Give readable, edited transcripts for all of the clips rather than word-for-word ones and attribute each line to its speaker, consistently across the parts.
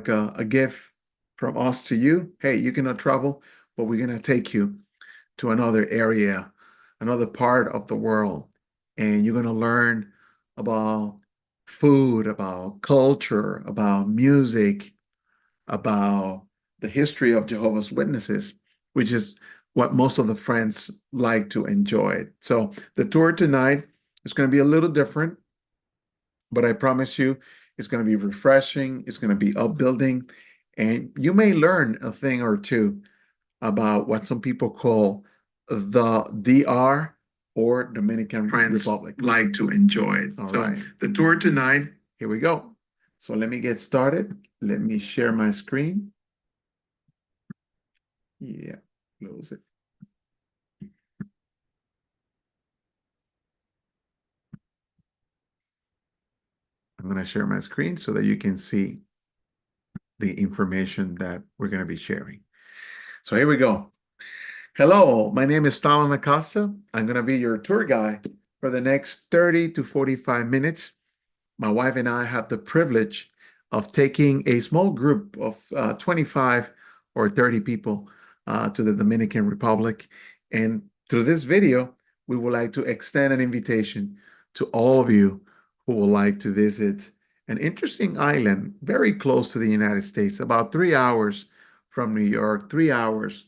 Speaker 1: like a gift from us to you. Hey, you cannot travel, but we're gonna take you to another area, another part of the world, and you're gonna learn about food, about culture, about music, about the history of Jehovah's Witnesses, which is what most of the friends like to enjoy. So the tour tonight is going to be a little different, but I promise you it's going to be refreshing, it's going to be upbuilding, and you may learn a thing or two about what some people call the DR or Dominican Republic. Like to enjoy it. All right. The tour tonight, here we go. So let me get started. Let me share my screen. Yeah, close it. I'm going to share my screen so that you can see the information that we're going to be sharing. So here we go. Hello, my name is Stalin Acosta. I'm going to be your tour guide for the next 30 to 45 minutes. My wife and I have the privilege of taking a small group of 25 or 30 people to the Dominican Republic. And through this video, we would like to extend an invitation to all of you who would like to visit an interesting island very close to the United States, about 3 hours from New York, 3 hours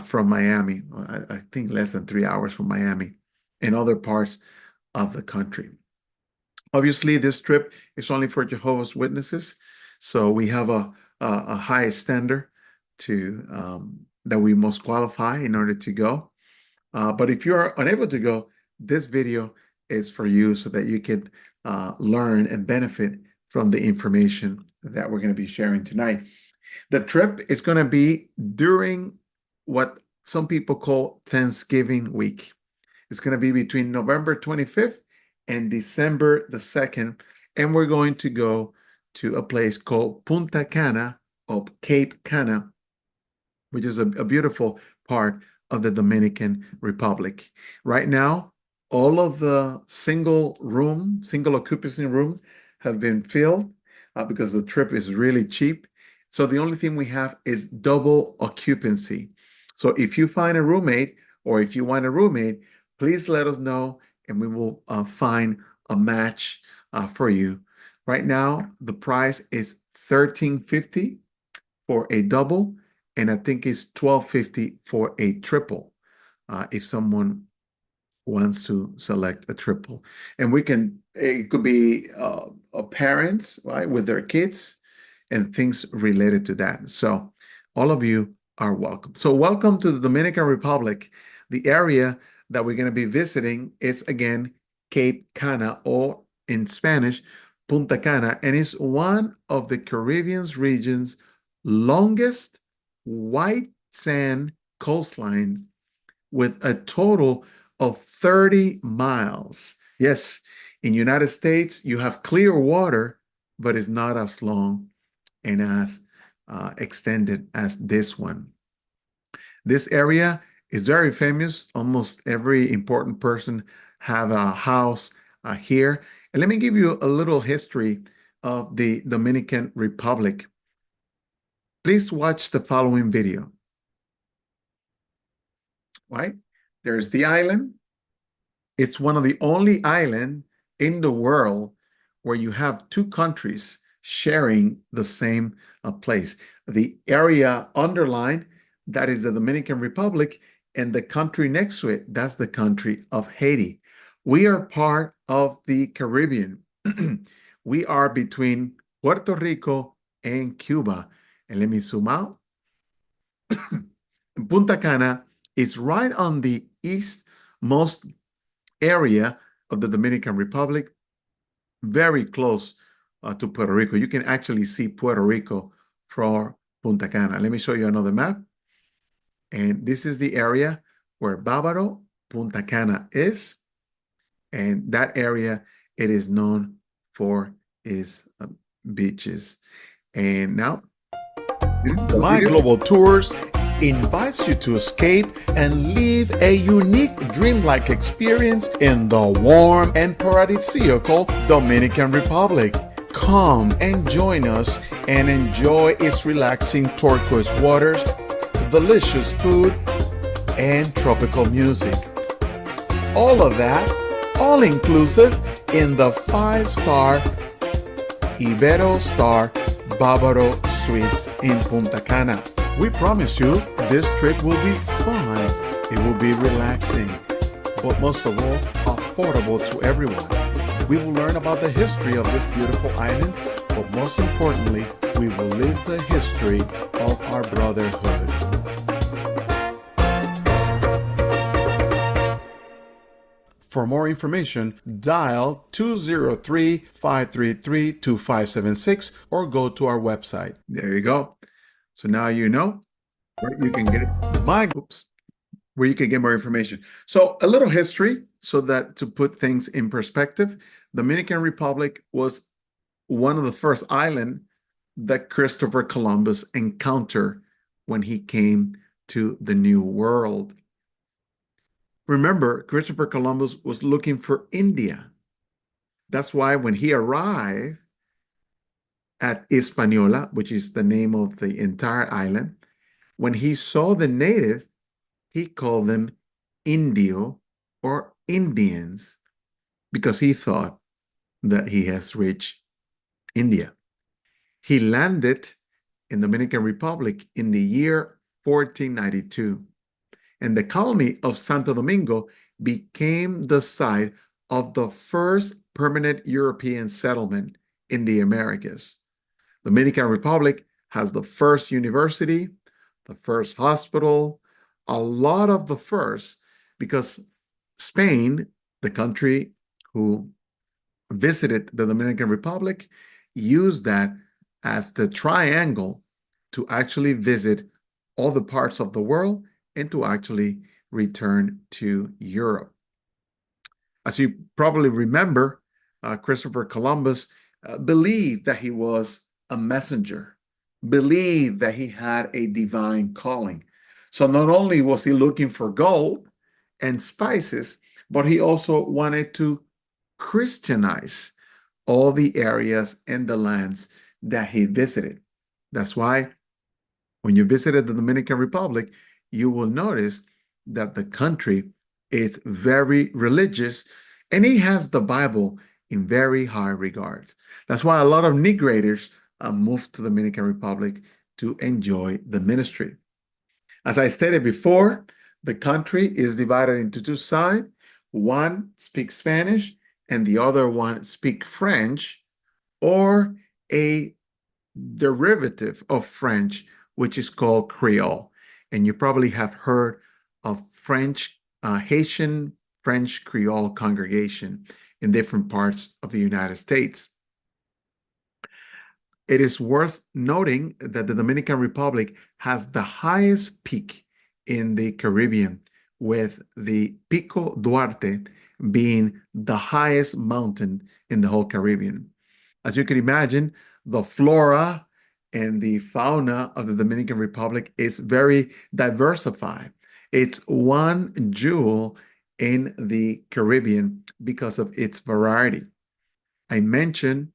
Speaker 1: from Miami. I think less than 3 hours from Miami and other parts of the country. Obviously, this trip is only for Jehovah's Witnesses, so we have a high standard to that we must qualify in order to go. But if you are unable to go, this video is for you so that you can learn and benefit from the information that we're going to be sharing tonight. The trip is going to be during what some people call Thanksgiving week. It's going to be between November 25th and December the 2nd, and we're going to go to a place called Punta Cana or Cape Cana, which is a beautiful part of the Dominican Republic. Right now, all of the single occupancy rooms have been filled because the trip is really cheap. So the only thing we have is double occupancy. So if you find a roommate or if you want a roommate, please let us know and we will find a match for you. Right now, the price is $13.50 for a double, and I think it's $12.50 for a triple if someone wants to select a triple. And it could be parents, right, with their kids and things related to that. So all of you are welcome. So welcome to the Dominican Republic. The area that we're going to be visiting is, again, Cape Cana, or in Spanish, Punta Cana, and it's one of the Caribbean region's longest white sand coastlines with a total of 30 miles. Yes, in United States, you have clear water, but it's not as long and as extended as this one. This area is very famous. Almost every important person have a house here. And let me give you a little history of the Dominican Republic. Please watch the following video. Right? There's the island. It's one of the only islands in the world where you have two countries sharing the same place. The area underlined, that is the Dominican Republic, and the country next to it, that's the country of Haiti. We are part of the Caribbean. We are between Puerto Rico and Cuba. And let me zoom out. Punta Cana is right on the eastmost area of the Dominican Republic, very close to Puerto Rico. You can actually see Puerto Rico from Punta Cana. Let me show you another map. And this is the area where Bávaro, Punta Cana is. And that area, it is known for its beaches. And now, My Global Tours invites you to escape and live a unique dreamlike experience in the warm and paradisiacal Dominican Republic. Come and join us and enjoy its relaxing turquoise waters, delicious food, and tropical music. All of that, all inclusive in the 5-star Ibero Star Bávaro Suites in Punta Cana. We promise you this trip will be fun, it will be relaxing, but most of all, affordable to everyone. We will learn about the history of this beautiful island, but most importantly, we will live the history of our brotherhood. For more information, dial 203-533-2576 or go to our website. There you go. So now you know where you can get where you can get more information. So a little history so that to put things in perspective, Dominican Republic was one of the first islands that Christopher Columbus encountered when he came to the New World. Remember, Christopher Columbus was looking for India. That's why when he arrived at Hispaniola, which is the name of the entire island, when he saw the native, he called them Indio or Indians because he thought that he has reached India. He landed in the Dominican Republic in the year 1492, and the colony of Santo Domingo became the site of the first permanent European settlement in the Americas. The Dominican Republic has the first university, the first hospital, a lot of the first, because Spain, the country who visited the Dominican Republic, used that as the triangle to actually visit all the parts of the world and to actually return to Europe. As you probably remember, Christopher Columbus believed that he was a messenger, believed that he had a divine calling. So not only was he looking for gold and spices, but he also wanted to Christianize all the areas and the lands that he visited. That's why when you visited the Dominican Republic, you will notice that the country is very religious and he has the Bible in very high regard. That's why a lot of migrators moved to the Dominican Republic to enjoy the ministry. As I stated before, the country is divided into two sides. One speaks Spanish and the other one speaks French, or a derivative of French, which is called Creole. And you probably have heard of Haitian French Creole congregation in different parts of the United States. It is worth noting that the Dominican Republic has the highest peak in the Caribbean, with the Pico Duarte being the highest mountain in the whole Caribbean. As you can imagine, the flora and the fauna of the Dominican Republic is very diversified. It's one jewel in the Caribbean because of its variety. I mentioned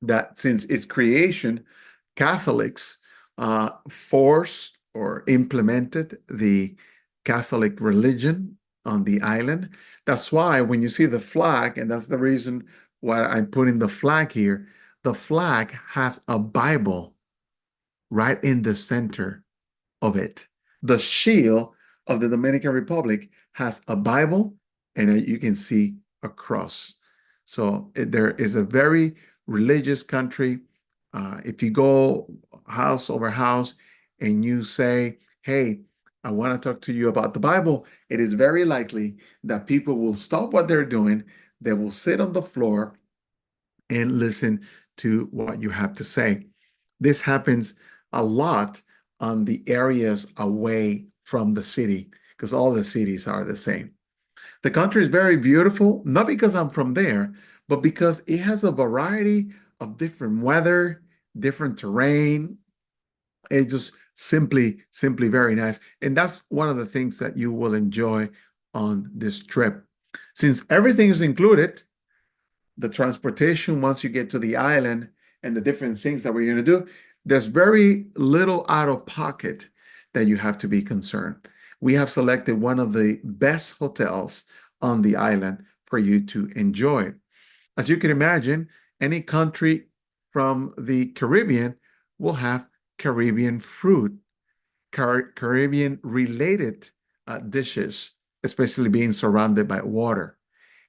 Speaker 1: that since its creation, Catholics forced or implemented the Catholic religion on the island. That's why when you see the flag, and that's the reason why I'm putting the flag here, the flag has a Bible right in the center of it. The shield of the Dominican Republic has a Bible, and you can see a cross. So there is a very religious country. If you go house over house and you say, hey, I want to talk to you about the Bible, it is very likely that people will stop what they're doing. They will sit on the floor and listen to what you have to say. This happens a lot on the areas away from the city, because all the cities are the same. The country is very beautiful, not because I'm from there, but because it has a variety of different weather, different terrain. It's just simply very nice. And that's one of the things that you will enjoy on this trip. Since everything is included, the transportation once you get to the island and the different things that we're going to do, there's very little out of pocket that you have to be concerned. We have selected one of the best hotels on the island for you to enjoy. As you can imagine, any country from the Caribbean will have Caribbean food, Caribbean related dishes, especially being surrounded by water.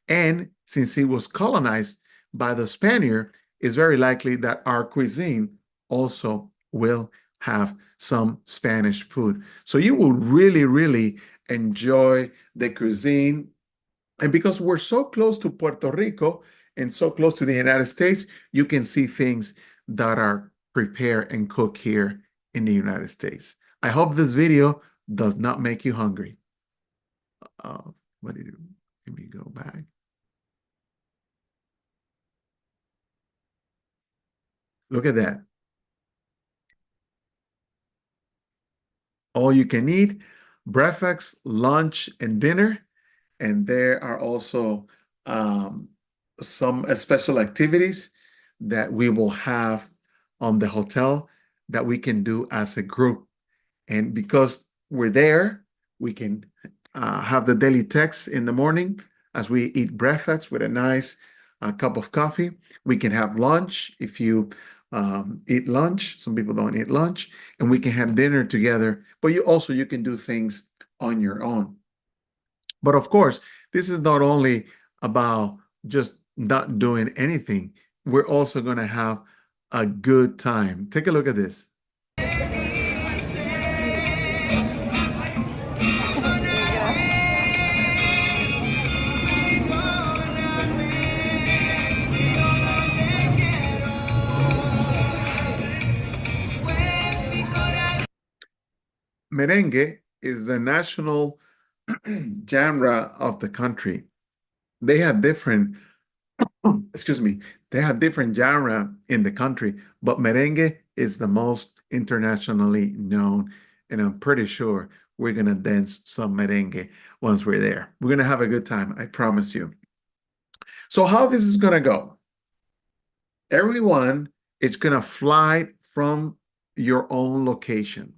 Speaker 1: And since it was colonized by the Spaniard, it's very likely that our cuisine also will have some Spanish food. So you will really, really enjoy the cuisine. And because we're so close to Puerto Rico and so close to the United States, you can see things that are prepared and cooked here in the United States. I hope this video does not make you hungry. Uh, what did you, let me go back. Look at that. All you can eat, breakfast, lunch, and dinner. And there are also some special activities that we will have on the hotel that we can do as a group. And because we're there, we can have the daily text in the morning as we eat breakfast with a nice cup of coffee. We can have lunch if you eat lunch. Some people don't eat lunch, and we can have dinner together. But you can do things on your own. But of course, this is not only about just not doing anything. We're also going to have a good time. Take a look at this. Merengue is the national genre of the country. They have different, excuse me, they have different genre in the country, but merengue is the most internationally known. And I'm pretty sure we're going to dance some merengue once we're there. We're going to have a good time, I promise you. So how this is going to go? Everyone is going to fly from your own location.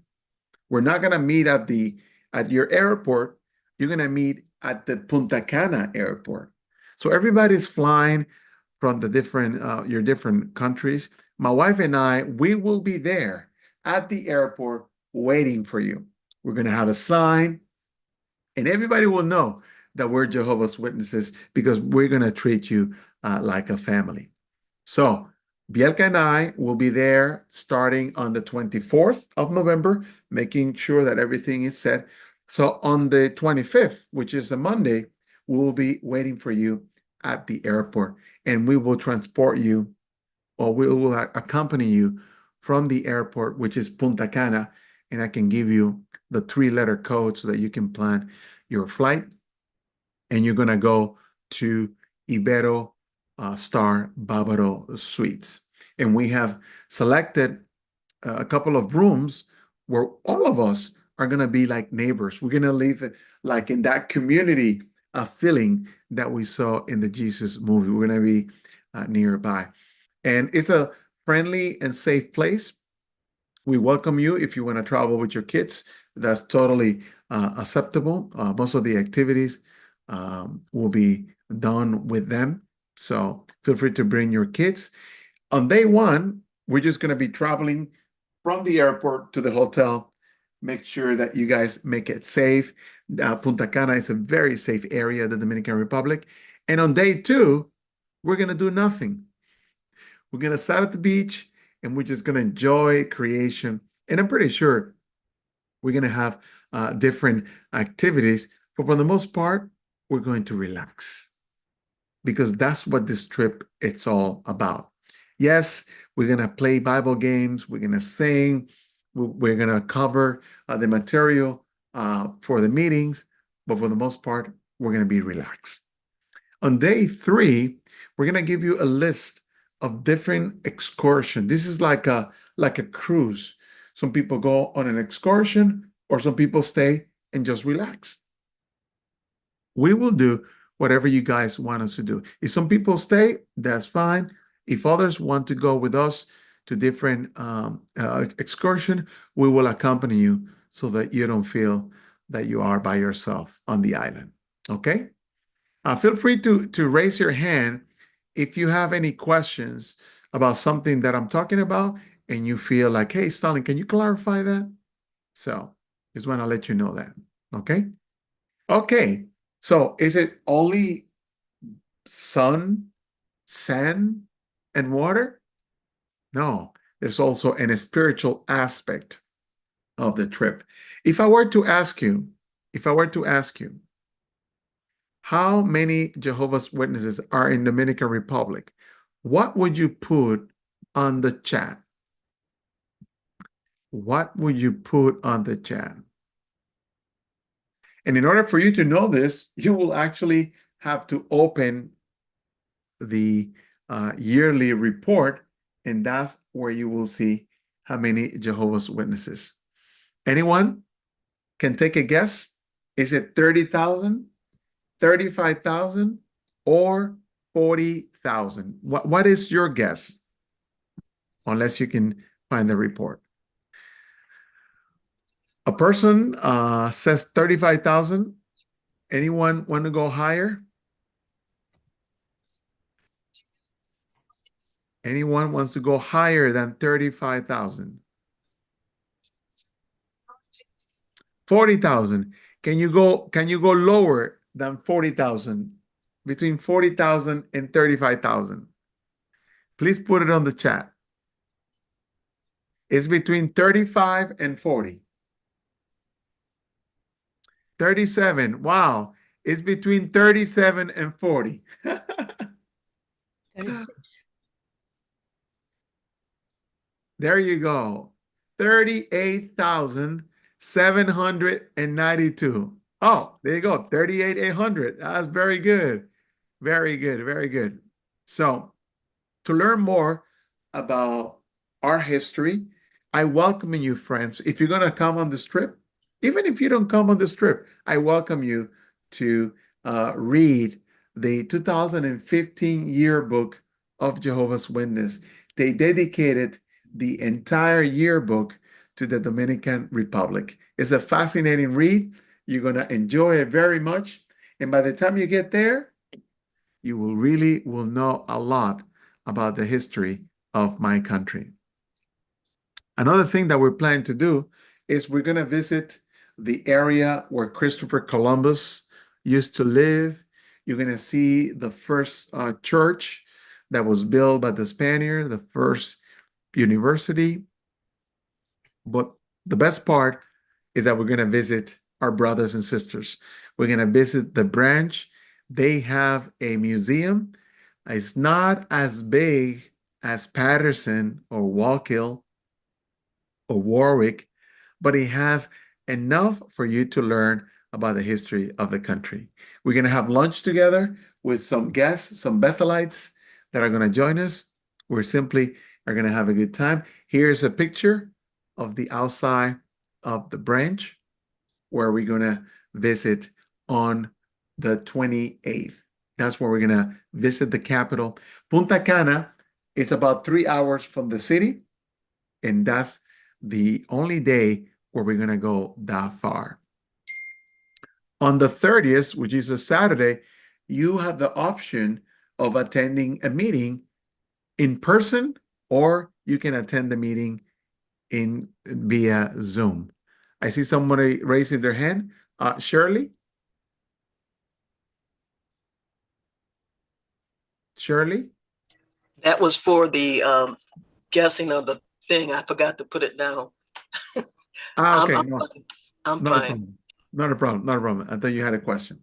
Speaker 1: We're not going to meet at your airport. You're going to meet at the Punta Cana airport. So everybody's flying from the different your different countries. My wife and I, we will be there at the airport waiting for you. We're going to have a sign, and everybody will know that we're Jehovah's Witnesses because we're going to treat you like a family. So Bielka and I will be there starting on the 24th of November, making sure that everything is set. So on the 25th, which is a Monday, we will be waiting for you at the airport, and we will transport you, or we will accompany you from the airport, which is Punta Cana, and I can give you the 3-letter code so that you can plan your flight, and you're going to go to Ibero Star Bávaro Suites. And we have selected a couple of rooms where all of us are going to be like neighbors. We're going to live like in that community feeling that we saw in the Jesus movie. We're going to be nearby. And it's a friendly and safe place. We welcome you if you want to travel with your kids. That's totally acceptable. Most of the activities will be done with them. So feel free to bring your kids. On day one, we're just going to be traveling from the airport to the hotel. Make sure that you guys make it safe. Punta Cana is a very safe area, the Dominican Republic. And on day two, we're going to do nothing. We're going to sit at the beach and we're just going to enjoy creation. And I'm pretty sure we're going to have different activities. But for the most part, we're going to relax because that's what this trip it's all about. Yes, we're going to play Bible games. We're going to sing. We're going to cover the material for the meetings. But for the most part, we're going to be relaxed. On day 3, we're going to give you a list of different excursions. This is like a cruise. Some people go on an excursion or some people stay and just relax. We will do whatever you guys want us to do. If some people stay, that's fine. If others want to go with us to different excursion, we will accompany you so that you don't feel that you are by yourself on the island. Okay? Feel free to raise your hand if you have any questions about something that I'm talking about and you feel like, hey, Stalin, can you clarify that? So just want to let you know that. Okay? Okay. So is it only sun, sand, and water? No, there's also a spiritual aspect of the trip. If I were to ask you, if I were to ask you, how many Jehovah's Witnesses are in Dominican Republic? What would you put on the chat? What would you put on the chat? And in order for you to know this, you will actually have to open the yearly report, and that's where you will see how many Jehovah's Witnesses. Anyone can take a guess? Is it 30,000, 35,000, or 40,000? What is your guess? Unless you can find the report. A person says 35,000. Anyone want to go higher? Anyone wants to go higher than 35,000? 40,000. Can you go lower than 40,000? Between 40,000 and 35,000? Please put it on the chat. It's between 35 and 40. 37. Wow. It's between 37 and 40.
Speaker 2: 36.
Speaker 1: There you go. 38,792. Oh, there you go. 38,800. That's very good. Very good. Very good. So, to learn more about our history, I welcome you, friends. If you're going to come on this trip, even if you don't come on this trip, I welcome you to read the 2015 yearbook of Jehovah's Witness. They dedicated the entire yearbook to the Dominican Republic. It's a fascinating read. You're going to enjoy it very much. And by the time you get there, you will know a lot about the history of my country. Another thing that we're planning to do is we're going to visit the area where Christopher Columbus used to live. You're going to see the first church that was built by the Spaniards, the first university. But the best part is that we're going to visit our brothers and sisters. We're going to visit the branch. They have a museum. It's not as big as Patterson or Wallkill or Warwick, but it has enough for you to learn about the history of the country. We're going to have lunch together with some guests, some Bethelites that are going to join us. We're simply are going to have a good time. Here's a picture of the outside of the branch where we're going to visit on the 28th. That's where we're going to visit the capital. Punta Cana is about 3 hours from the city, and that's the only day where we're going to go that far. On the 30th, which is a Saturday, you have the option of attending a meeting in person, or you can attend the meeting in via Zoom. I see somebody raising their hand. Shirley? Shirley?
Speaker 3: That was for the guessing of the thing. I forgot to put it down.
Speaker 1: Okay.
Speaker 3: I'm
Speaker 1: No,
Speaker 3: fine. I'm
Speaker 1: not a
Speaker 3: fine.
Speaker 1: problem. Not a problem. Not a problem. I thought you had a question.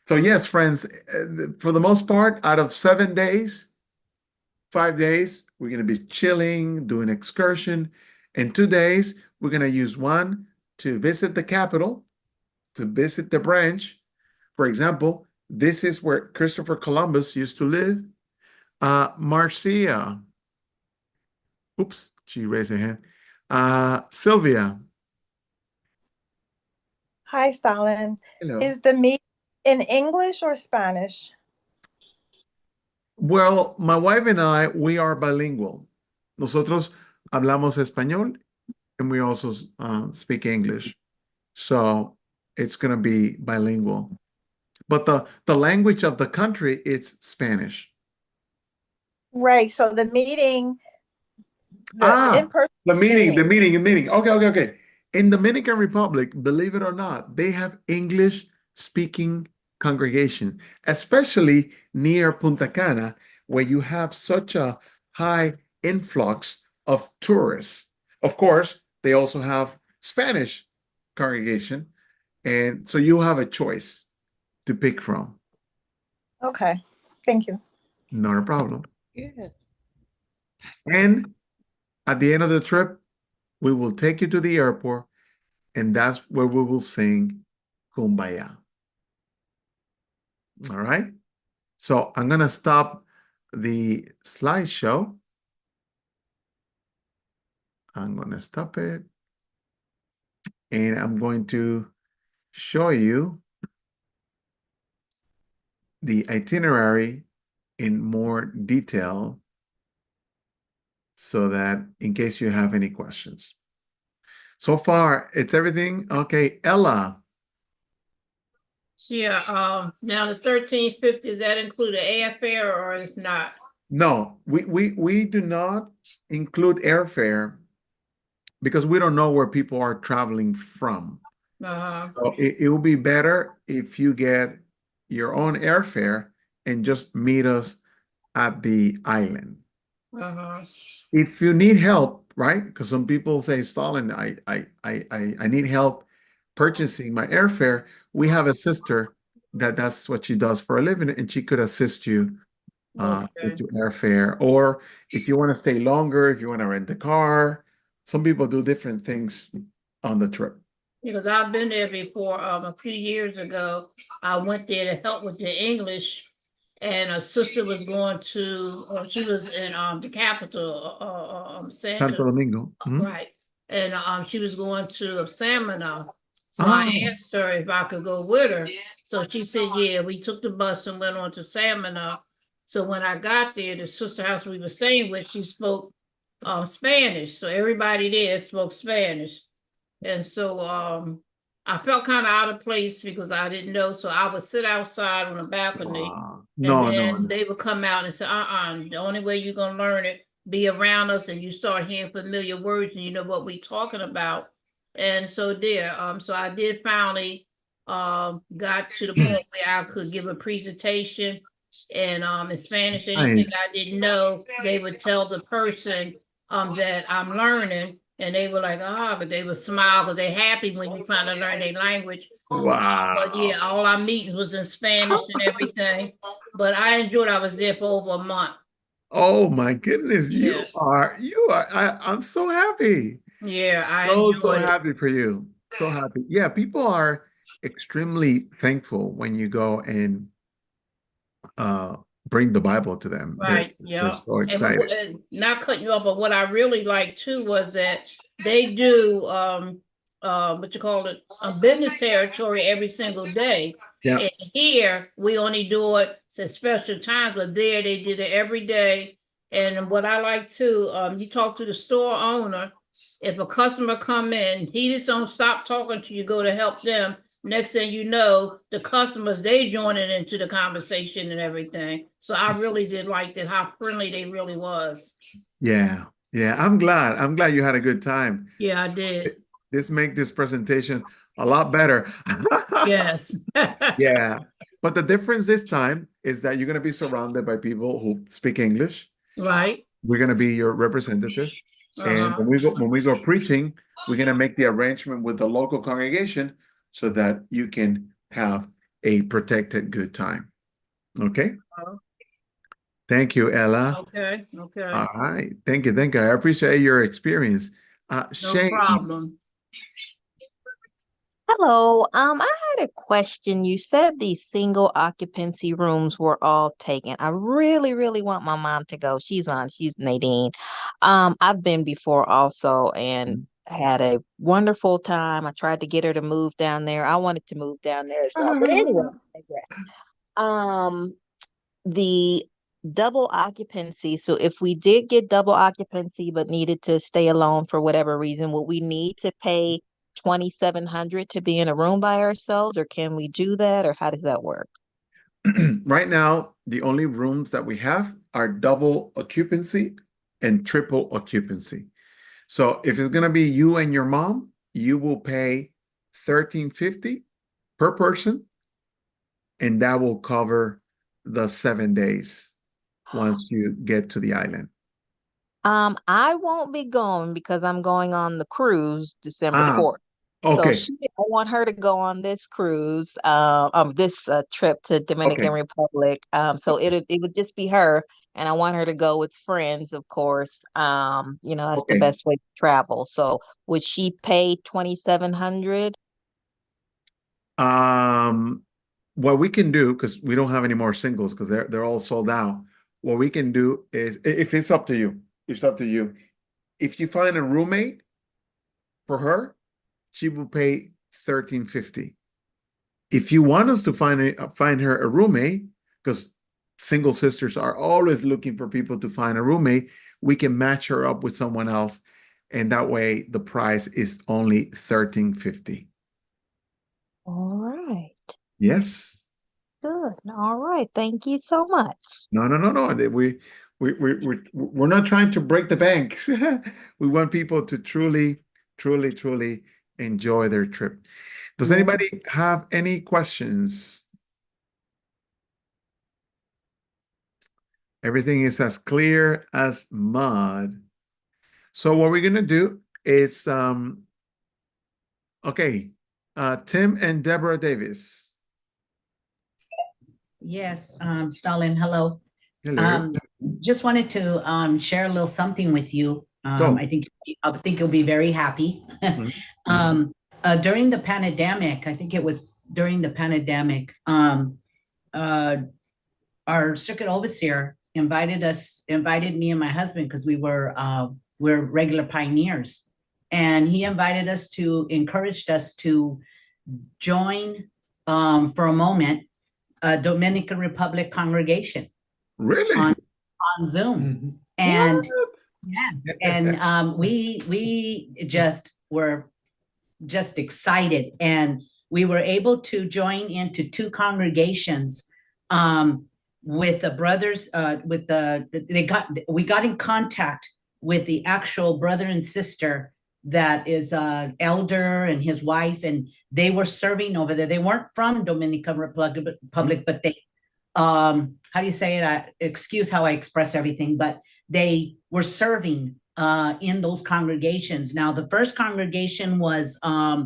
Speaker 1: So yes, friends, for the most part, out of 7 days, 5 days, we're going to be chilling, doing excursion. In 2 days, we're going to use one to visit the capital, to visit the branch. For example, this is where Christopher Columbus used to live. Marcia. Oops, she raised her hand. Sylvia.
Speaker 4: Hi, Stalin.
Speaker 1: Hello.
Speaker 4: Is the
Speaker 2: In English or Spanish?
Speaker 1: Well, my wife and I, we are bilingual. Nosotros hablamos español and we also speak English. So it's going to be bilingual. But the language of the country is Spanish.
Speaker 2: Right. So the meeting, the
Speaker 1: Ah,
Speaker 2: in-person
Speaker 1: the meeting, the
Speaker 2: meeting.
Speaker 1: meeting, the meeting. Okay, okay, okay. In Dominican Republic, believe it or not, they have English speaking congregation, especially near Punta Cana, where you have such a high influx of tourists. Of course, they also have Spanish congregation, and so you have a choice to pick from.
Speaker 2: Okay. Thank you.
Speaker 1: Not a problem.
Speaker 4: Good.
Speaker 1: And at the end of the trip, we will take you to the airport, and that's where we will sing Kumbaya. All right. So I'm going to stop the slideshow. I'm going to stop it. And I'm going to show you the itinerary in more detail so that in case you have any questions. So far, it's everything. Okay, Ella.
Speaker 4: Yeah, now the 1350, does that include an airfare or is not?
Speaker 1: No, we do not include airfare because we don't know where people are traveling from.
Speaker 4: Uh-huh.
Speaker 1: So it will be better if you get your own airfare and just meet us at the island.
Speaker 4: Uh-huh.
Speaker 1: If you need help, right? Because some people say, Stalin, I need help purchasing my airfare. We have a sister that's what she does for a living, and she could assist you
Speaker 4: Okay.
Speaker 1: with your airfare. Or if you want to stay longer, if you want to rent a car, some people do different things on the trip.
Speaker 4: Because I've been there before, a few years ago. I went there to help with the English, and a sister was going to, or she was in the capital,
Speaker 1: Santo Domingo.
Speaker 4: right, and she was going to Samana. So I
Speaker 1: Ah,
Speaker 4: asked her if I could go with her. So she said, yeah, we took the bus and went on to Samana. So when I got there, the sister house we were staying with, she spoke Spanish. So everybody there spoke Spanish. And so I felt kind of out of place because I didn't know. So I would sit outside on the balcony, and
Speaker 1: no, no,
Speaker 4: then
Speaker 1: no.
Speaker 4: they would come out and say, the only way you're gonna learn it, be around us and you start hearing familiar words and you know what we're talking about. And so there, so I did finally got to the point where I could give a presentation and in Spanish, anything I
Speaker 1: Nice.
Speaker 4: didn't know, they would tell the person that I'm learning, and they were like, but they would smile because they're happy when you finally learn their language. But yeah,
Speaker 1: Wow.
Speaker 4: all our meetings was in Spanish and everything. But I enjoyed. I was there for over a month.
Speaker 1: Oh my goodness,
Speaker 4: Yeah,
Speaker 1: I'm so happy.
Speaker 4: yeah, I
Speaker 1: So
Speaker 4: enjoyed it.
Speaker 1: happy for you. So happy. Yeah, people are extremely thankful when you go and uh bring the Bible to them.
Speaker 4: Right.
Speaker 1: They're
Speaker 4: Yeah.
Speaker 1: so excited.
Speaker 4: And not cutting you off, but what I really liked too was that they do what you call it, a business territory every single day.
Speaker 1: Yeah.
Speaker 4: And here we only do it at special times, but there they did it every day. And what I like too, you talk to the store owner. If a customer come in, he just don't stop talking to you, go to help them. Next thing you know, the customers, they joining into the conversation and everything. So I really did like that, how friendly they really was.
Speaker 1: Yeah. Yeah. I'm glad. I'm glad you had a good time.
Speaker 4: Yeah, I did.
Speaker 1: This make this presentation a lot better.
Speaker 4: Yes.
Speaker 1: Yeah. But the difference this time is that you're going to be surrounded by people who speak English.
Speaker 4: Right.
Speaker 1: We're going to be your representative. And
Speaker 4: Uh-huh.
Speaker 1: when we go preaching, we're going to make the arrangement with the local congregation so that you can have a protected good time. Okay? Thank you, Ella.
Speaker 4: Okay. Okay.
Speaker 1: All right. Thank you. Thank you. I appreciate your experience.
Speaker 4: No
Speaker 1: Shane.
Speaker 4: problem.
Speaker 5: Hello, I had a question. You said these single occupancy rooms were all taken. I really, really want my mom to go. She's Nadine. I've been before also, and had a wonderful time. I tried to get her to move down there. I wanted to move down there as well. But anyway, I digress. Um, the double occupancy. So if we did get double occupancy but needed to stay alone for whatever reason, would we need to pay 2,700 to be in a room by ourselves, or can we do that, or how does that work?
Speaker 1: Right now, the only rooms that we have are double occupancy and triple occupancy. So if it's gonna be you and your mom, you will pay $1,350 per person, and that will cover the 7 days once you get to the island.
Speaker 5: I won't be going because I'm going on the cruise December
Speaker 1: Ah,
Speaker 5: 4th. So
Speaker 1: okay,
Speaker 5: I want her to go on this cruise, this trip to Dominican
Speaker 1: okay,
Speaker 5: Republic. So it would just be her, and I want her to go with friends, of course. That's the
Speaker 1: okay.
Speaker 5: best way to travel. So would she pay 2,700?
Speaker 1: Um, what we can do, because we don't have any more singles because they're all sold out. What we can do is, if it's up to you, it's up to you. If you find a roommate for her, she will pay $1,350. If you want us to find her a roommate, because single sisters are always looking for people to find a roommate, we can match her up with someone else, and that way the price is only $1,350.
Speaker 5: All right.
Speaker 1: Yes.
Speaker 5: Good. All right. Thank you so much.
Speaker 1: No. We're not trying to break the bank. We want people to truly enjoy their trip. Does
Speaker 5: Yeah.
Speaker 1: anybody have any questions? Everything is as clear as mud. So what we're gonna do is okay, Tim and Deborah Davis.
Speaker 6: Yes, Stalin, hello.
Speaker 1: Hello.
Speaker 6: Just wanted to share a little something with you.
Speaker 1: Go.
Speaker 6: I think you'll be very happy.
Speaker 1: Mhm.
Speaker 6: During the pandemic, I think it was during the pandemic, our circuit overseer invited me and my husband, because we're regular pioneers, and he encouraged us to join for a moment a Dominican Republic congregation
Speaker 1: Really?
Speaker 6: on Zoom. And
Speaker 1: What?
Speaker 6: yes, and we just were just excited, and we were able to join into two congregations with the brothers we got in contact with the actual brother and sister that is elder and his wife, and they were serving over there. They weren't from Dominican Republic, but they how do you say it? Excuse how I express everything, but they were serving in those congregations. Now, the first congregation was I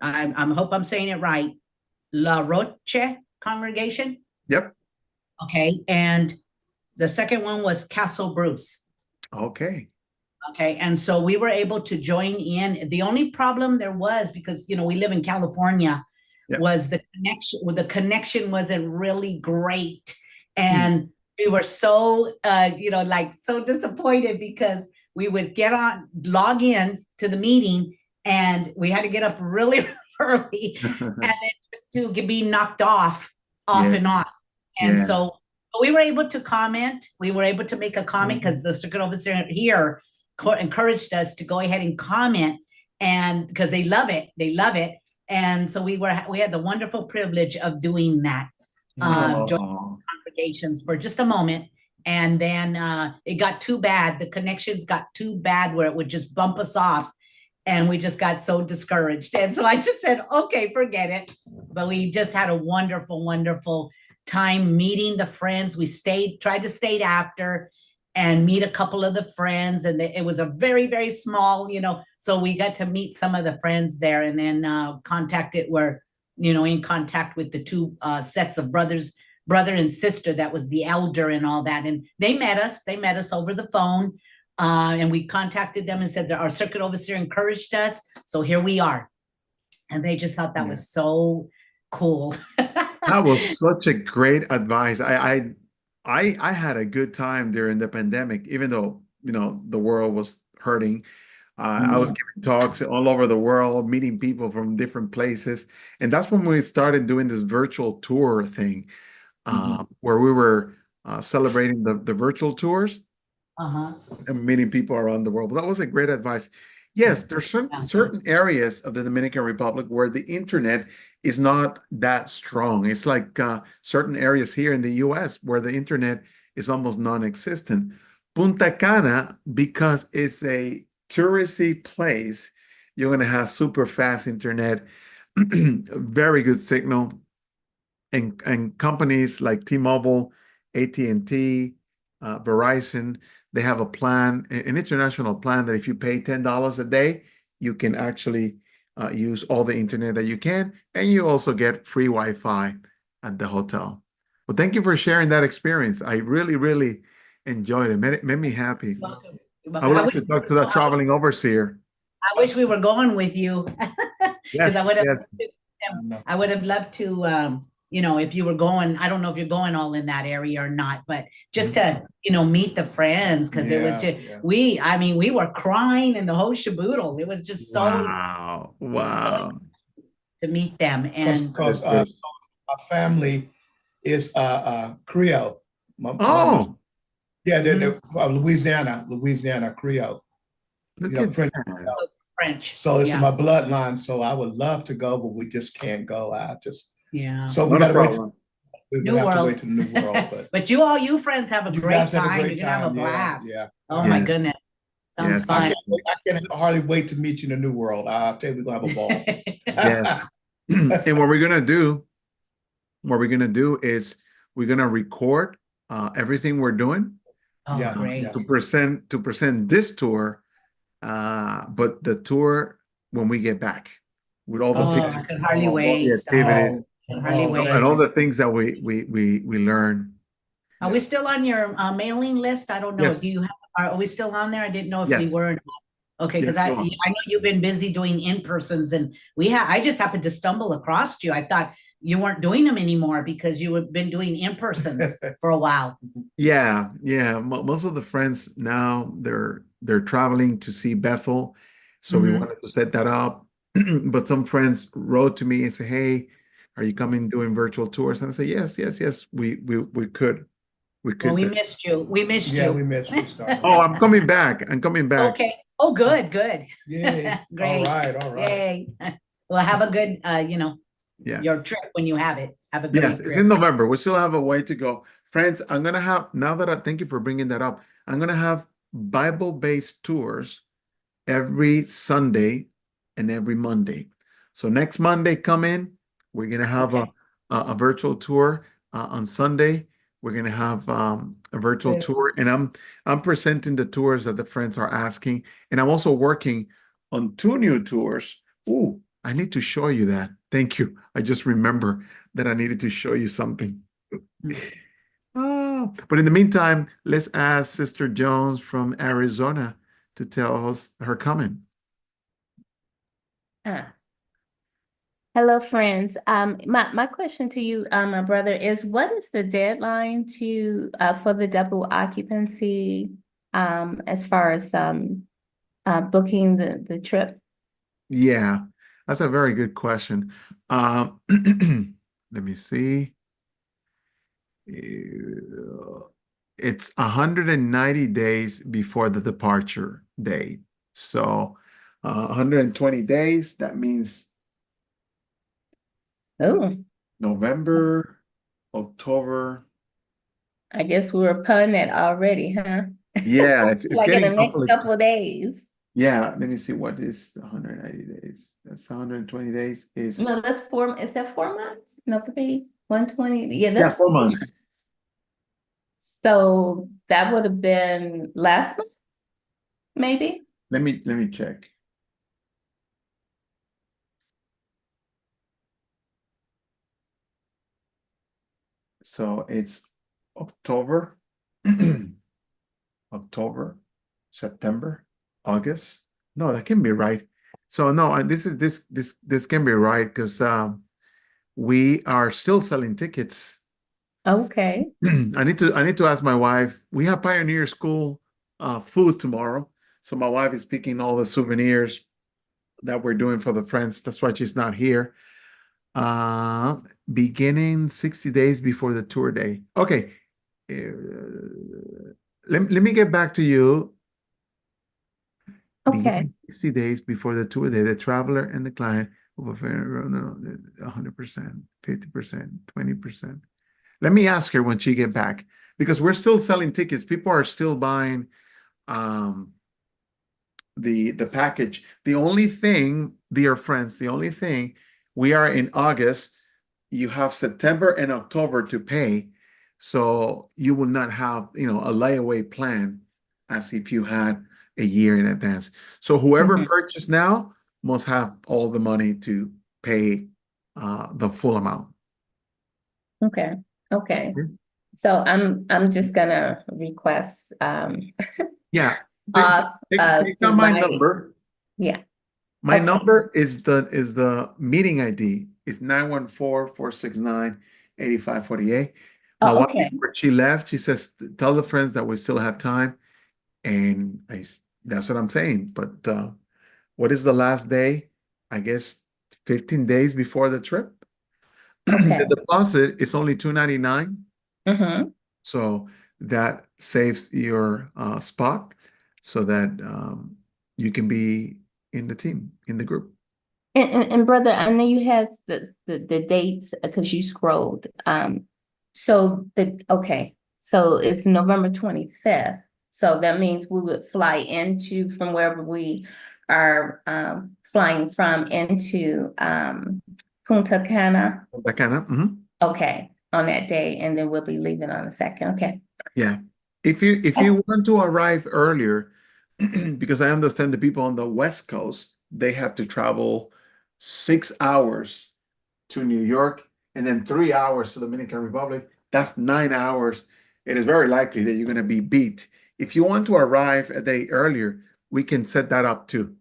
Speaker 6: hope I'm saying it right, La Roche congregation.
Speaker 1: Yep.
Speaker 6: Okay, and the second one was Castle Bruce.
Speaker 1: Okay.
Speaker 6: Okay, and so we were able to join in. The only problem there was, because we live in California,
Speaker 1: Yep.
Speaker 6: was the connection. The connection wasn't really great, and we were so so disappointed, because we would log in to the meeting, and we had to get up really, really early, and then just to be knocked off
Speaker 1: Yeah.
Speaker 6: and on. And
Speaker 1: Yeah.
Speaker 6: so we were able to comment. We were able to make a comment because the circuit officer here encouraged us to go ahead and comment, and because they love it. And so we had the wonderful privilege of doing that, joining congregations for just a moment. And then it got too bad. The connections got too bad where it would just bump us off. And we just got so discouraged. And so I just said, okay, forget it. But we just had a wonderful, wonderful time meeting the friends. We tried to stay after and meet a couple of the friends. And it was a very, very small, so we got to meet some of the friends there, and then were in contact with the two sets of brother and sister that was the elder and all that. And they met us over the phone. And we contacted them and said that our circuit overseer encouraged us. So here we are. And they just thought that was so cool.
Speaker 1: That was such a great advice. I had a good time during the pandemic, even though the world was hurting. I was giving talks all over the world, meeting people from different places. And that's when we started doing this virtual tour thing, where we were celebrating the virtual tours
Speaker 6: Uh-huh.
Speaker 1: and meeting people around the world. But that was a great advice. Yes, there's certain areas of the Dominican Republic where the internet is not that strong. It's like certain areas here in the US where the internet is almost non-existent. Punta Cana, because it's a touristy place, you're going to have super fast internet, very good signal, and companies like T-Mobile, AT&T, Verizon, they have a plan, an international plan that if you pay $10 a day, you can actually use all the internet that you can, and you also get free Wi-Fi at the hotel. Well, thank you for sharing that experience. I really, really enjoyed it. Made me happy.
Speaker 6: Welcome.
Speaker 1: I would like to talk to that traveling overseer.
Speaker 6: I wish we were going with you.
Speaker 1: Yes,
Speaker 6: I would have,
Speaker 1: yes.
Speaker 6: I would have loved to, if you were going, I don't know if you're going all in that area or not, but just to, meet the friends, because it was just, we were crying in the whole shaboodle. It was just so
Speaker 1: Wow, wow.
Speaker 6: to meet them. And
Speaker 7: Because my family is Creole.
Speaker 1: Oh,
Speaker 7: They're Louisiana Creole.
Speaker 1: look
Speaker 7: You know,
Speaker 1: at
Speaker 7: French.
Speaker 1: that.
Speaker 6: so French.
Speaker 7: So it's
Speaker 6: yeah.
Speaker 7: in my bloodline. So I would love to go, but we just can't go.
Speaker 6: Yeah.
Speaker 7: So we
Speaker 1: Not a
Speaker 7: gotta wait.
Speaker 1: problem.
Speaker 7: We
Speaker 6: New
Speaker 7: have to
Speaker 6: world.
Speaker 7: wait to the new world. But
Speaker 6: But you friends have a
Speaker 7: you
Speaker 6: great
Speaker 7: guys have a
Speaker 6: time.
Speaker 7: great
Speaker 6: You're gonna have a
Speaker 7: time. Yeah,
Speaker 6: blast.
Speaker 7: yeah.
Speaker 6: Oh my
Speaker 1: Yeah.
Speaker 6: goodness. Sounds
Speaker 1: Yes.
Speaker 6: fun.
Speaker 7: I can't hardly wait to meet you in the new world. I'll tell you, we're gonna have a ball.
Speaker 1: Yes. And what we're gonna do is we're gonna record everything we're doing
Speaker 6: Oh,
Speaker 7: Yeah,
Speaker 6: great.
Speaker 7: yeah.
Speaker 1: to present this tour, but the tour when we get back with all the
Speaker 6: Oh,
Speaker 1: pictures,
Speaker 6: I can hardly
Speaker 1: all the
Speaker 6: wait.
Speaker 1: activities,
Speaker 6: I can hardly
Speaker 7: Oh,
Speaker 6: wait.
Speaker 1: and all the things that we learn.
Speaker 6: Are we still on your mailing list? I don't know.
Speaker 1: Yes.
Speaker 6: Do you have, are we still on there? I didn't know if we
Speaker 1: Yes.
Speaker 6: were or not. Okay, because
Speaker 1: Yes,
Speaker 6: I
Speaker 1: you are.
Speaker 6: know you've been busy doing in-persons, and I just happened to stumble across you. I thought you weren't doing them anymore because you have been doing in-persons for a while.
Speaker 1: Yeah, yeah. Most of the friends now they're traveling to see Bethel, so we
Speaker 6: Mhm.
Speaker 1: wanted to set that up. But some friends wrote to me and say, "Hey, are you coming doing virtual tours?" And I say, "Yes, yes, yes. We could, we
Speaker 6: Well,
Speaker 1: could."
Speaker 6: we missed you. We missed
Speaker 7: Yeah,
Speaker 6: you.
Speaker 7: we missed you. Star.
Speaker 1: Oh, I'm coming back. I'm coming back.
Speaker 6: Okay. Oh, good, good.
Speaker 7: Yay.
Speaker 6: Great.
Speaker 7: All right.
Speaker 6: Yay. Well, have a good,
Speaker 1: Yeah.
Speaker 6: your trip when you have it. Have a great
Speaker 1: Yes, it's
Speaker 6: trip.
Speaker 1: in November. We still have a way to go. Friends, I'm gonna have now that I thank you for bringing that up. I'm gonna have Bible-based tours every Sunday and every Monday. So next Monday, come in. We're gonna have
Speaker 6: Okay.
Speaker 1: a virtual tour. On Sunday, we're gonna have a virtual
Speaker 6: Good.
Speaker 1: tour, and I'm presenting the tours that the friends are asking, and I'm also working on 2 new tours. Ooh, I need to show you that. Thank you. I just remember that I needed to show you something. But in the meantime, let's ask Sister Jones from Arizona to tell us her comment.
Speaker 8: Hello, friends. My question to you, my brother, is what is the deadline to for the double occupancy as far as booking the trip?
Speaker 1: Yeah, that's a very good question. Let me see. It's 190 days before the departure date. So 120 days, that means
Speaker 8: Oh,
Speaker 1: November, October.
Speaker 8: I guess we're upon that already, huh?
Speaker 1: Yeah, it's
Speaker 8: Like in the
Speaker 1: getting
Speaker 8: next
Speaker 1: awfully.
Speaker 8: couple of days.
Speaker 1: Yeah, let me see what is 190 days. That's 120 days is
Speaker 8: No, that's is that 4 months? No, could be 120. Yeah,
Speaker 1: yeah,
Speaker 8: that's
Speaker 1: 4 months.
Speaker 8: So that would have been last month, maybe?
Speaker 1: Let me check. So it's October, October, September, August. No, that can be right. So no, this can be right because we are still selling tickets.
Speaker 8: Okay.
Speaker 1: I need to ask my wife. We have Pioneer School food tomorrow, So my wife is picking all the souvenirs that we're doing for the friends. That's why she's not here. Beginning 60 days before the tour day. Okay. Let me get back to you.
Speaker 8: Okay.
Speaker 1: Beginning 60 days before the tour day, the traveler and the client will 100%, 50%, 20%. Let me ask her when she get back, because we're still selling tickets. People are still buying the package. The only thing, dear friends, the only thing, we are in August. You have September and October to pay, so you will not have, a layaway plan as if you had a year in advance. So whoever
Speaker 8: Mhm.
Speaker 1: purchased now must have all the money to pay the full amount.
Speaker 8: Okay. Okay.
Speaker 1: Okay.
Speaker 8: So I'm just gonna request
Speaker 1: Yeah,
Speaker 8: off
Speaker 1: take
Speaker 8: to
Speaker 1: down my
Speaker 8: my
Speaker 1: number.
Speaker 8: yeah.
Speaker 1: My
Speaker 8: Okay.
Speaker 1: number is the meeting ID. It's 914-469-8548. My
Speaker 8: Oh,
Speaker 1: wife,
Speaker 8: okay.
Speaker 1: before she left, she says, tell the friends that we still have time. And that's what I'm saying. But what is the last day? I guess 15 days before the trip.
Speaker 8: Okay.
Speaker 1: The deposit is only $299.
Speaker 8: Mm-hmm.
Speaker 1: So that saves your spot so that you can be in the team, in the group.
Speaker 8: And brother, I know you had the dates because you scrolled. So so it's November 25th. So that means we would fly into from wherever we are flying from into Punta Cana.
Speaker 1: That kind of,
Speaker 8: Okay, on that day, and then we'll be leaving on the second. Okay.
Speaker 1: yeah. If you want to arrive earlier, because I understand the people on the West Coast, they have to travel 6 hours to New York and then 3 hours to the Dominican Republic. That's 9 hours. It is very likely that you're going to be beat. If you want to arrive a day earlier, we can set that up too.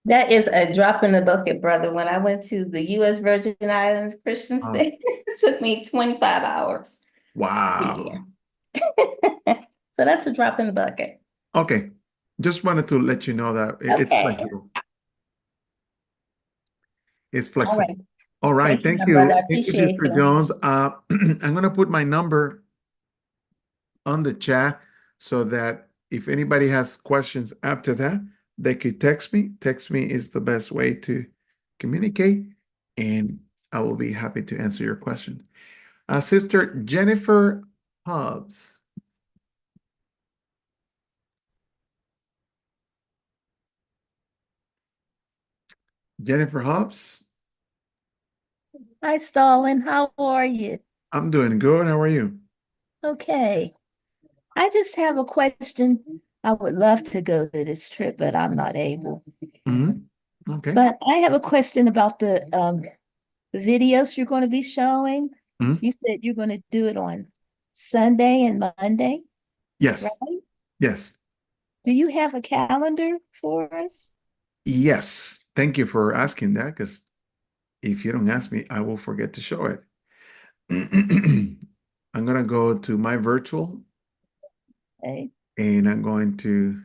Speaker 8: That is a drop in the bucket, brother. When I went to the U.S. Virgin Islands Christian
Speaker 1: Oh.
Speaker 8: State, it took me 25 hours.
Speaker 1: Wow.
Speaker 8: So that's a drop in the bucket.
Speaker 1: Okay. Just wanted to let you know that it's
Speaker 8: Okay.
Speaker 1: flexible. It's
Speaker 8: All
Speaker 1: flexible.
Speaker 8: right.
Speaker 1: All right.
Speaker 8: Thank
Speaker 1: Thank
Speaker 8: you, my
Speaker 1: you.
Speaker 8: brother. I
Speaker 1: Thank you,
Speaker 8: appreciate
Speaker 1: Sister
Speaker 8: you.
Speaker 1: Jones. I'm going to put my number on the chat so that if anybody has questions after that, they could text me. Text me is the best way to communicate, and I will be happy to answer your question. Sister Jennifer Hobbs. Jennifer Hobbs,
Speaker 9: Hi, Stalin. How are you?
Speaker 1: I'm doing good. How are you?
Speaker 9: Okay. I just have a question. I would love to go to this trip, but I'm not able.
Speaker 1: Okay.
Speaker 9: But I have a question about the videos you're going to be showing.
Speaker 1: Mhm.
Speaker 9: You said you're going to do it on Sunday and Monday,
Speaker 1: Yes.
Speaker 9: right?
Speaker 1: Yes.
Speaker 9: Do you have a calendar for us?
Speaker 1: Yes. Thank you for asking that, because if you don't ask me, I will forget to show it. I'm going to go to my virtual
Speaker 9: Okay.
Speaker 1: and I'm going to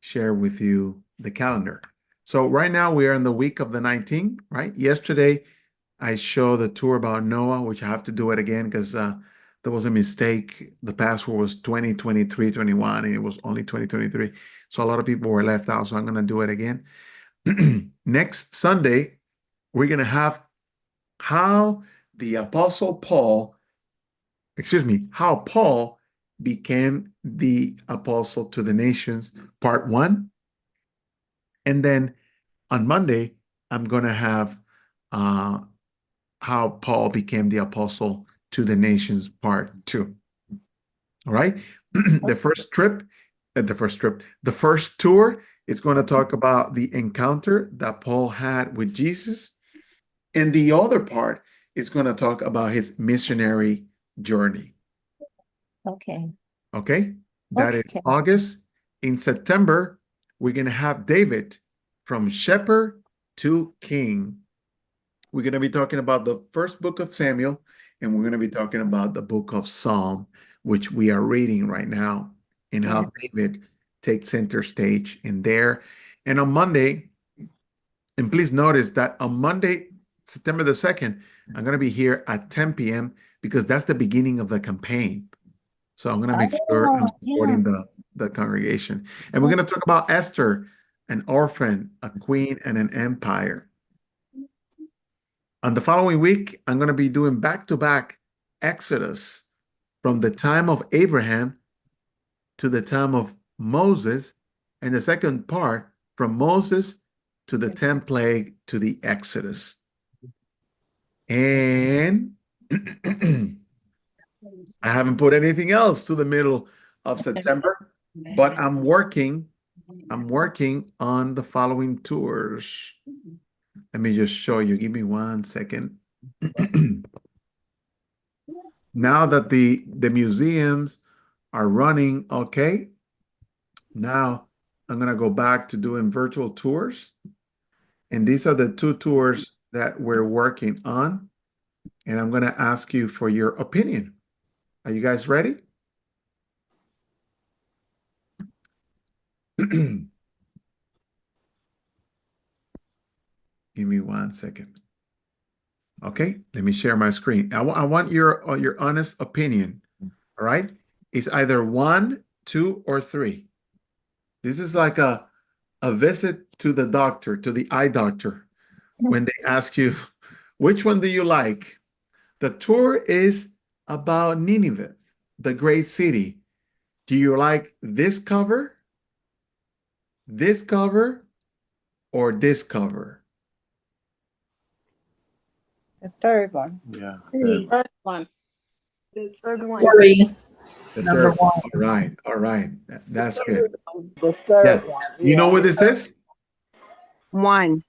Speaker 1: share with you the calendar. So right now we are in the week of the 19th, right? Yesterday I showed the tour about Noah, which I have to do it again because there was a mistake. The password was 2023-21 and it was only 2023. So a lot of people were left out. So I'm going to do it again. Next Sunday, we're going to have how the Apostle Paul, how Paul became the apostle to the nations, part 1. And then on Monday, I'm going to have how Paul became the apostle to the nations, part 2. All right. The first tour is going to talk about the encounter that Paul had with Jesus. And the other part is going to talk about his missionary journey.
Speaker 9: Okay.
Speaker 1: Okay. That is
Speaker 9: Okay.
Speaker 1: August. In September, we're going to have David from shepherd to king. We're going to be talking about the first book of Samuel, and we're going to be talking about the book of Psalm, which we are reading right now, and how David take center stage in there. And on Monday, and please notice that on Monday, September the 2nd, I'm going to be here at 10 p.m. because that's the beginning of the campaign. So I'm going to make sure I'm supporting the congregation. And we're going to talk about Esther, an orphan, a queen, and an empire. On the following week, I'm going to be doing back-to-back Exodus from the time of Abraham to the time of Moses, and the second part from Moses to the 10th plague to the Exodus. And I haven't put anything else to the middle of September, but I'm working on the following tours. Let me just show you. Give me 1 second. Now that the museums are running, okay. Now I'm going to go back to doing virtual tours. And these are the 2 tours that we're working on. And I'm going to ask you for your opinion. Are you guys ready? Give me 1 second. Okay, let me share my screen. I want your honest opinion. All right, it's either 1, 2, or 3. This is like a visit to the doctor, to the eye doctor, when they ask you, which one do you like? The tour is about Nineveh, the great city. Do you like this cover, or this cover?
Speaker 2: The third one.
Speaker 1: Yeah.
Speaker 3: First one.
Speaker 2: The third one.
Speaker 1: The
Speaker 6: Number
Speaker 1: third.
Speaker 6: one.
Speaker 1: All right. That's good.
Speaker 3: The third
Speaker 1: Yeah.
Speaker 3: one.
Speaker 1: You know what this is?
Speaker 10: One.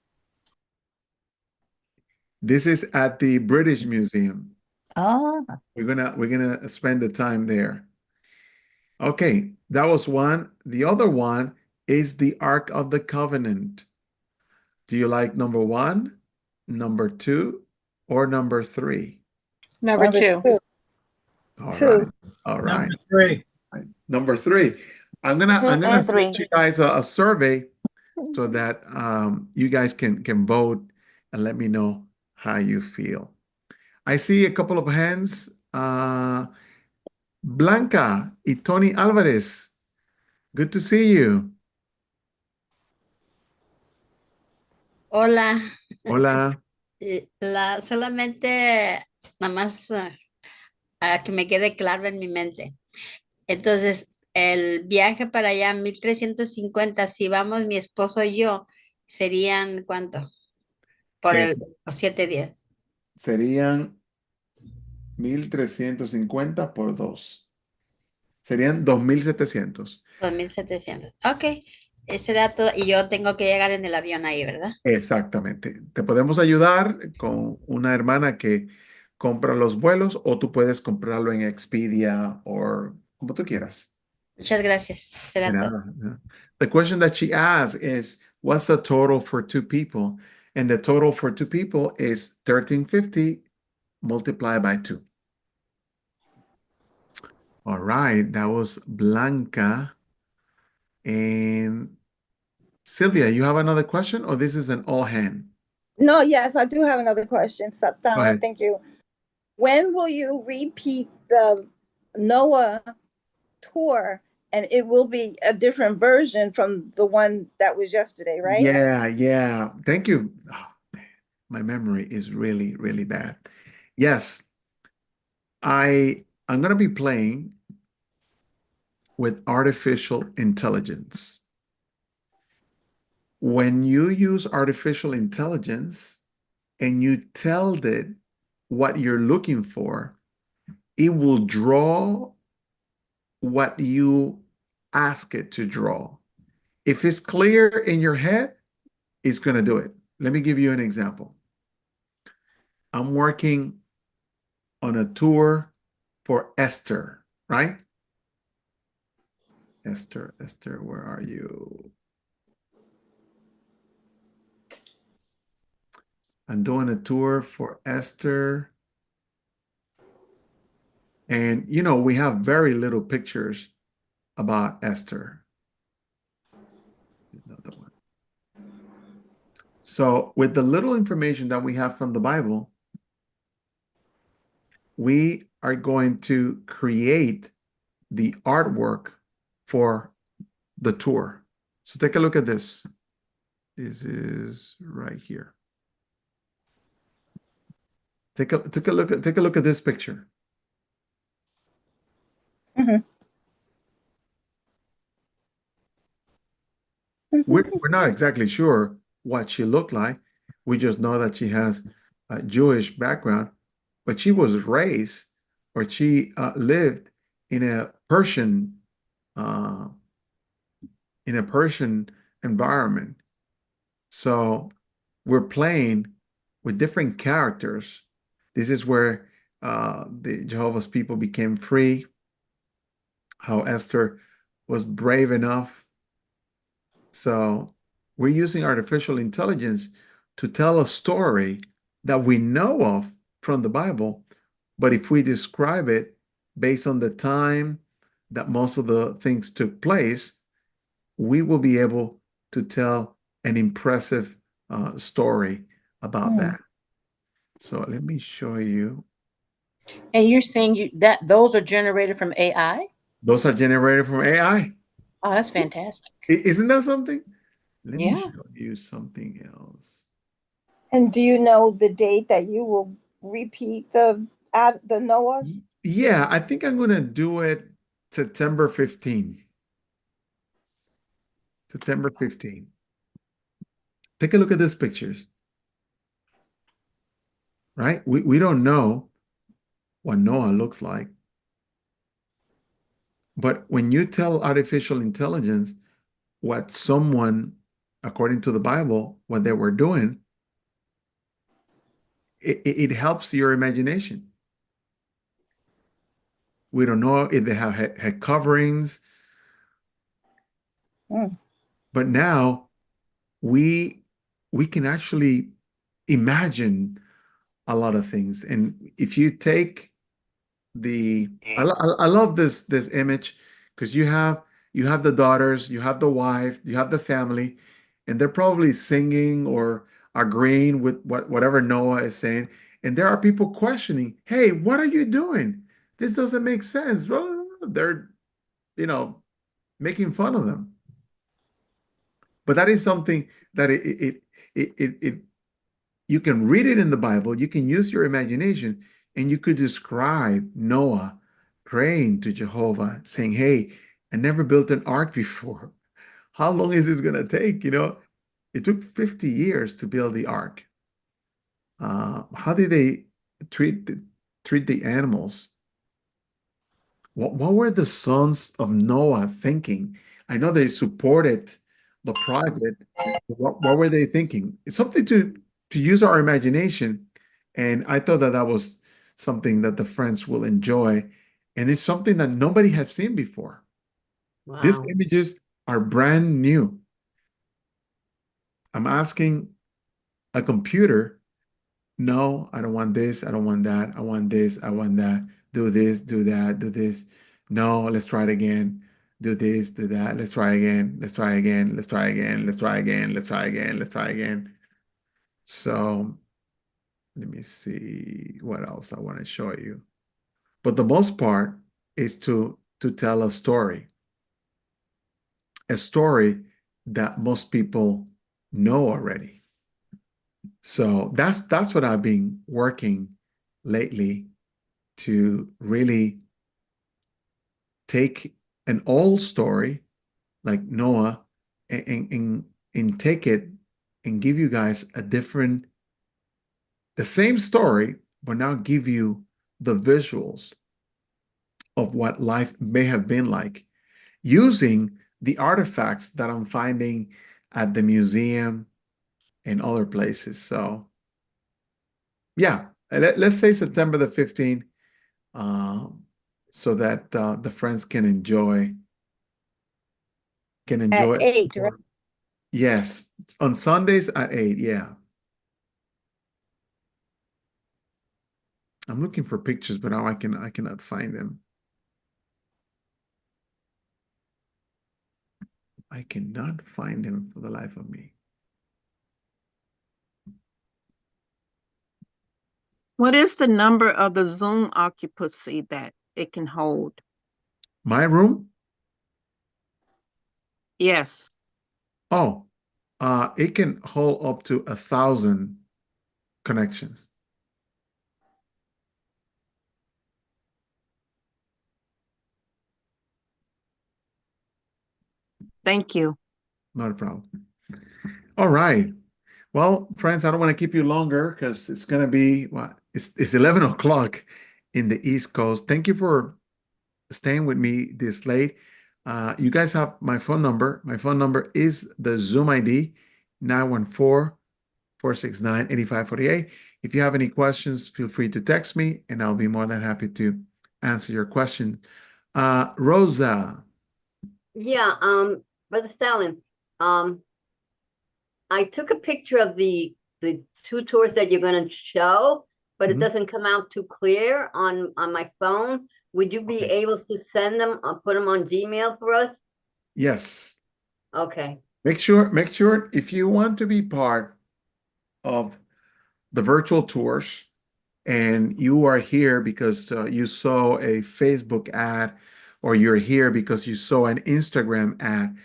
Speaker 1: This is at the British Museum.
Speaker 9: Oh,
Speaker 1: We're gonna spend the time there. Okay, that was one. The other one is the Ark of the Covenant. Do you like number 1, number 2, or number 3?
Speaker 2: Number two.
Speaker 1: All
Speaker 2: Two.
Speaker 1: right. All right.
Speaker 6: Number 3.
Speaker 1: Number 3. I'm gonna
Speaker 5: and
Speaker 1: send
Speaker 5: 3.
Speaker 1: you guys a survey so that you guys can vote and let me know how you feel. I see a couple of hands. Blanca y Tony Alvarez. Good to see you.
Speaker 10: Hola.
Speaker 1: Hola.
Speaker 10: Solamente nada más a que me quede claro en mi mente. Entonces, el viaje para allá, 1350, si vamos mi esposo y yo, serían ¿cuánto? Por
Speaker 1: Eh,
Speaker 10: los 7 días.
Speaker 1: Serían 1,350 por 2. Serían 2,700.
Speaker 10: 2700. Ok, ese dato, y yo tengo que llegar en el avión ahí, ¿verdad?
Speaker 1: Exactamente. Te podemos ayudar con una hermana que compra los vuelos o tú puedes comprarlo en Expedia o como tú quieras.
Speaker 10: Muchas gracias. Será
Speaker 1: De
Speaker 10: todo.
Speaker 1: nada, no. The question that she asked is, what's the total for 2 people? And the total for 2 people is 1,350 multiplied by 2. All right, that was Blanca. And Sylvia, you have another question, or this is an all hand?
Speaker 2: No, yes, I do have another question.
Speaker 1: Go
Speaker 2: Donna,
Speaker 1: ahead.
Speaker 2: thank you. When will you repeat the Noah tour? And it will be a different version from the one that was yesterday, right?
Speaker 1: Yeah. Thank you. Oh, my memory is really, really bad. Yes, I'm going to be playing with artificial intelligence. When you use artificial intelligence and you tell it what you're looking for, it will draw what you ask it to draw. If it's clear in your head, it's going to do it. Let me give you an example. I'm working on a tour for Esther, right? Esther, where are you? I'm doing a tour for Esther. And, we have very little pictures about Esther. So with the little information that we have from the Bible, we are going to create the artwork for the tour. So take a look at this. This is right here. Take a look at this picture.
Speaker 2: Mhm.
Speaker 1: We're not exactly sure what she looked like. We just know that she has a Jewish background, but she was raised or she lived in a uh, Persian environment. So we're playing with different characters. This is where the Jehovah's people became free, how Esther was brave enough. So we're using artificial intelligence to tell a story that we know of from the Bible, but if we describe it based on the time that most of the things took place, we will be able to tell an impressive story about
Speaker 2: Mm.
Speaker 1: that. So let me show you.
Speaker 11: And you're saying that those are generated from AI?
Speaker 1: Those are generated from AI.
Speaker 11: Oh, that's fantastic.
Speaker 1: Isn't that something? Let me
Speaker 11: Yeah.
Speaker 1: show you something else.
Speaker 2: And do you know the date that you will repeat the Noah?
Speaker 1: Yeah, I think I'm gonna do it September 15. September 15. Take a look at these pictures, right? We don't know what Noah looks like, but when you tell artificial intelligence what someone, according to the Bible, what they were doing, it helps your imagination. We don't know if they have head coverings,
Speaker 2: Mm.
Speaker 1: but now we we can actually imagine a lot of things. And if you take I love this image because you have the daughters, you have the wife, you have the family, and they're probably singing or agreeing with whatever Noah is saying. And there are people questioning, hey, what are you doing? This doesn't make sense. Well, they're, you know, making fun of them. But that is something that it you can read it in the Bible, you can use your imagination, and you could describe Noah praying to Jehovah, saying, hey, I never built an ark before. How long is this going to take? It took 50 years to build the ark. How did they treat the animals? What were the sons of Noah thinking? I know they supported the project. What were they thinking? It's something to use our imagination, and I thought that that was something that the friends will enjoy, and it's something that nobody has seen before. These
Speaker 10: Wow.
Speaker 1: images are brand new. I'm asking a computer, no, I don't want this, I don't want that, I want this, I want that, do this, do that, do this. No, let's try it again. Do this, do that, let's try again, let's try again, let's try again, let's try again, let's try again, let's try again. So let me see what else I want to show you. But the most part is to tell a story that most people know already. So that's what I've been working lately to really take an old story like Noah and take it and give you guys the same story, but now give you the visuals of what life may have been like using the artifacts that I'm finding at the museum and other places. So yeah, let's say September the 15th, so that the friends can
Speaker 2: At
Speaker 1: enjoy it.
Speaker 2: 8, right?
Speaker 1: Yes, on Sundays at 8. Yeah. I'm looking for pictures, but now I cannot find them. I cannot find them for the life of me.
Speaker 11: What is the number of the Zoom occupancy that it can hold?
Speaker 1: My room?
Speaker 11: Yes.
Speaker 1: Oh, it can hold up to 1,000 connections.
Speaker 11: Thank you.
Speaker 1: Not a problem. All right. Well, friends, I don't want to keep you longer because it's going to be, what, it's 11 o'clock in the East Coast. Thank you for staying with me this late. You guys have my phone number. My phone number is the Zoom ID, 914-469-8548. If you have any questions, feel free to text me and I'll be more than happy to answer your question. Rosa.
Speaker 12: Yeah, Brother Stalin, I took a picture of the two tours that you're gonna show, but it
Speaker 1: Mhm.
Speaker 12: doesn't come out too clear on my phone. Would you be
Speaker 1: Okay.
Speaker 12: able to send them or put them on Gmail for us?
Speaker 1: Yes.
Speaker 12: Okay.
Speaker 1: Make sure if you want to be part of the virtual tours and you are here because you saw a Facebook ad or you're here because you saw an Instagram ad,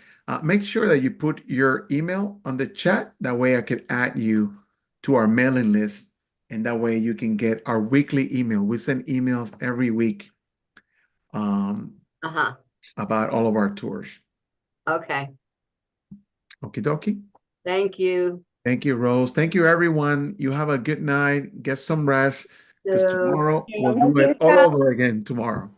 Speaker 1: make sure that you put your email on the chat. That way I can add you to our mailing list and that way you can get our weekly email. We send emails every week
Speaker 12: Uh-huh.
Speaker 1: about all of our tours.
Speaker 12: Okay.
Speaker 1: Okie dokie.
Speaker 12: Thank you.
Speaker 1: Thank you, Rose. Thank you, everyone. You have a good night. Get some rest because
Speaker 12: So,
Speaker 1: tomorrow we'll
Speaker 2: Thank
Speaker 1: do
Speaker 2: you,
Speaker 1: it all
Speaker 2: Sal.
Speaker 1: over again tomorrow.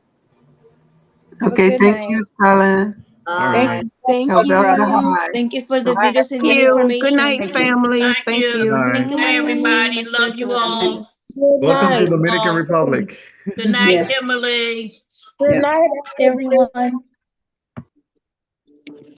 Speaker 2: Have a
Speaker 13: Okay,
Speaker 2: good
Speaker 13: thank
Speaker 2: night.
Speaker 13: you, Stalin.
Speaker 1: All
Speaker 9: Thank,
Speaker 1: right.
Speaker 9: thank
Speaker 13: Alberta,
Speaker 9: you.
Speaker 13: hi.
Speaker 9: Thank you for the
Speaker 11: Thank
Speaker 9: videos and the
Speaker 11: you. Good
Speaker 9: information.
Speaker 11: night, family. Thank
Speaker 1: Good
Speaker 11: you.
Speaker 1: night.
Speaker 9: Thank you,
Speaker 4: Hi,
Speaker 9: Mommy,
Speaker 4: everybody.
Speaker 9: my
Speaker 4: Love you
Speaker 9: spiritual mommy.
Speaker 4: all.
Speaker 5: Good
Speaker 1: Welcome to
Speaker 5: night.
Speaker 1: Dominican Republic.
Speaker 4: Good night,
Speaker 6: Yes.
Speaker 4: Emily.
Speaker 5: Good
Speaker 6: Yeah.
Speaker 5: night, everyone.